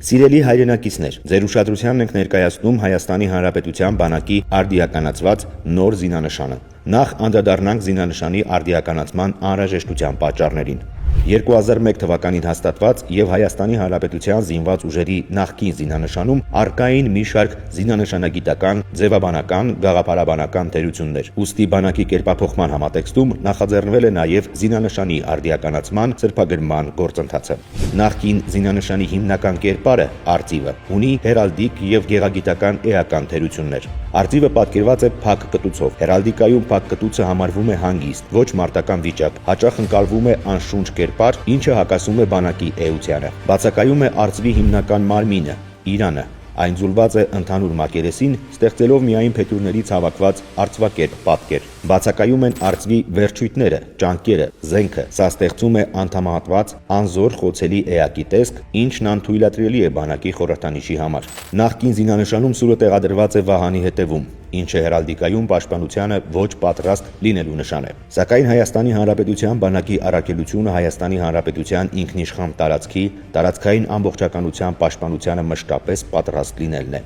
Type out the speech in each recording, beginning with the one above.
Սիրելի հայրենակիցներ, ձեր ուշադրությանն ենք ներկայացնում Հայաստանի Հանրապետության բանակի արդիականացված նոր զինանշանը։ Նախ անդրադառնանք զինանշանի արդիականացման անհրաժեշտության պատճառներին։ 2001 թվականին հաստատված եւ Հայաստանի Հանրապետության զինված ուժերի նախկին զինանշանում առկային մի շարք զինանշանագիտական, ձևաբանական, գաղափարաբանական թերություններ։ Ուստի բանակի կերպափոխման համատեքստում նախաձեռնվել է նաեւ զինանշանի արդիականացման սրբագրման գործընթացը։ Նախկին զինանշանի հիմնական կերպարը արծիվը ունի հերալդիկ եւ գեղագիտական էական թերություններ։ Արծիվը պատկերված է փակ կտուցով։ Հերալդիկայում փակ կտուցը համարվում է հանգիստ, ոչ մարտական վիճակ, հաճախ ընկալվում է անշունչ կերպար, ինչը հակասում է բանակի էությանը։ Բացակայում է արծվի հիմնական մարմինը՝ իրանը։ Այն ձուլված է ընդհանուր մակերեսին, ստեղծելով միայն փետուրներից հավաքված արծվակերպ պատկեր։ Բացակայում են արծվի վերջույթները, ճանկերը, զենքը։ Սա ստեղծում է անդամահատված, անզոր խոցելի էակի տեսք, ինչն անթույլատրելի է բանակի խորհրդանիշի համար։ Նախկին զինանշանում սուրը տեղադրված է վահանի հետևում, ինչը հերալդիկայում պաշտպանությանը ոչ պատրաստ լինելու նշան է։ Սակայն Հայաստանի Հանրապետության բանակի առաքելությունը Հայաստանի Հանրապետության ինքնիշխան տարածքի, տարածքային ամբողջականության պաշտպանությանը մշտապես պատրաստ լինելն է։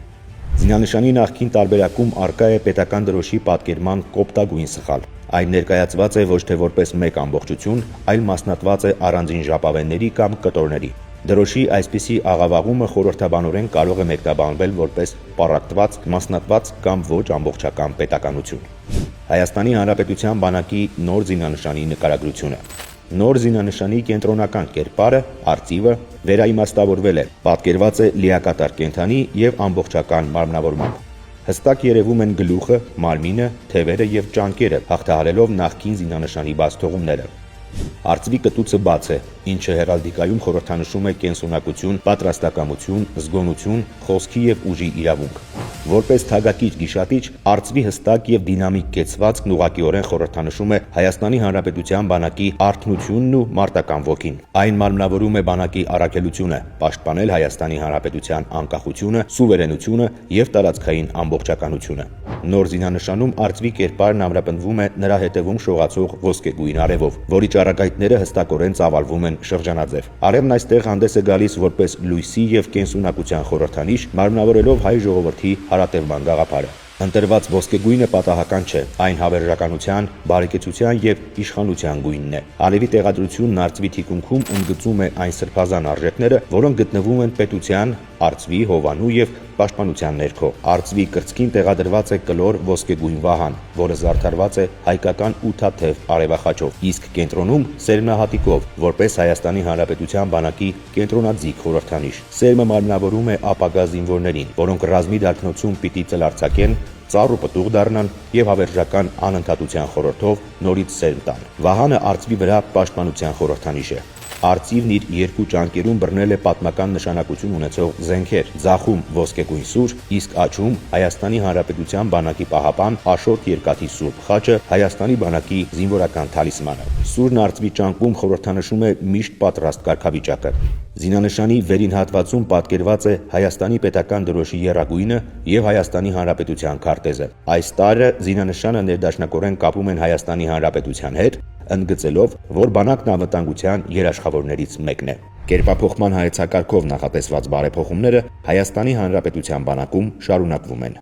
Զինանշանի նախկին տարբերակում առկա է պետական դրոշի պատկերման կոպտագույն սխալ։ Այն ներկայացված է ոչ թե որպես մեկ ամբողջություն, այլ մասնատված է առանձին ժապավենների կամ կտորների։ Դրոշի այսպիսի աղավաղումը խորհրդաբանորեն կարող է մեկնաբանվել որպես պառակտված, մասնատված կամ ոչ ամբողջական պետականություն։ Հայաստանի Հանրապետության բանակի նոր զինանշանի նկարագրությունը։ Նոր զինանշանի կենտրոնական կերպարը, արծիվը, վերաիմաստավորվել է, պատկերված է լիակատար կենդանի եւ ամբողջական մարմնավորմամբ։ Հստակ երևում են գլուխը, մարմինը, թևերը եւ ճանկերը, հաղթահարելով նախկին զինանշանի բացթողումները։ Արծվի կտուցը բաց է, ինչը հերալդիկայում խորհրդանշում է կենսունակություն, պատրաստակամություն, զգոնություն, խոսքի եւ ուժի իրավունք։ Որպես թագակիր գիշատիչ, արծվի հստակ եւ դինամիկ կեցվածքն ուղղակիորեն խորհրդանշում է Հայաստանի Հանրապետության բանակի արթնությունն ու մարտական ոգին։ Այն մարմնավորում է բանակի առաքելությունը՝ պաշտպանել Հայաստանի Հանրապետության անկախությունը, սուվերենությունը եւ տարածքային ամբողջականությունը։ Նոր զինանշանում արծվի կերպարն ամրապնդվում է նրա հետևում շողացող ոսկեգույն արևով, որի ճառագայթները հստակորեն ծավալվում են շրջանաձև։ Արևն այստեղ հանդես է գալիս որպես լույսի եւ կենսունակության խորհրդանիշ, մարմնավորելով հայ ժողովրդի հարատևման գաղափարը։ Ընտրված ոսկեգույնը պատահական չէ, այն հավերժականության, բարեկեցության եւ իշխանության գույնն է։ Արևի տեղադրությունն արծվի թիկունքում ընդգծում է այն սրբազան արժեքները, որոնք գտնվում են պետության, արծվի, հովանու եւ պաշտպանության ներքո։ Արծվի կրծքին տեղադրված է կլոր ոսկեգույն վահան, որը զարդարված է հայկական ութաթև արևախաչով, իսկ կենտրոնում սերմնահատիկով, որպես Հայաստանի Հանրապետության բանակի կենտրոնաձիգ խորհրդանիշ։ Սերմը մարմնավորում է ապագա զինվորներին, որոնք ռազմի դարբնոցում պիտի ծլարձակեն, ծառ ու պտուղ դառնան եւ հավերժական անընդհատության խորհրդով նորից սերմ տան։ Վահանը արծվի վրա պաշտպանության խորհրդանիշ է։ Արծիվն իր երկու ճանկերում բռնել է պատմական նշանակություն ունեցող զենքեր՝ ձախում ոսկեգույն սուր, իսկ աջում Հայաստանի Հանրապետության բանակի պահապան Աշոտ երկաթի սուրբ խաչը, Հայաստանի բանակի զինվորական թալիսմանը։ Սուրն արծվի ճանկում խորհրդանշում է միշտ պատրաստ կարգավիճակը։ Զինանշանի վերին հատվածում պատկերված է Հայաստանի պետական դրոշի եռագույնը եւ Հայաստանի Հանրապետության քարտեզը։ Այս տարը զինանշանը ներդաշնակորեն կապում են Հայաստանի Հանրապետության հետ, ընդգծելով, որ բանակն անվտանգության երաշխավորներից մեկն է։ Կերպափոխման հայեցակարգով նախատեսված բարեփոխումները Հայաստանի Հանրապետության բանակում շարունակվում են։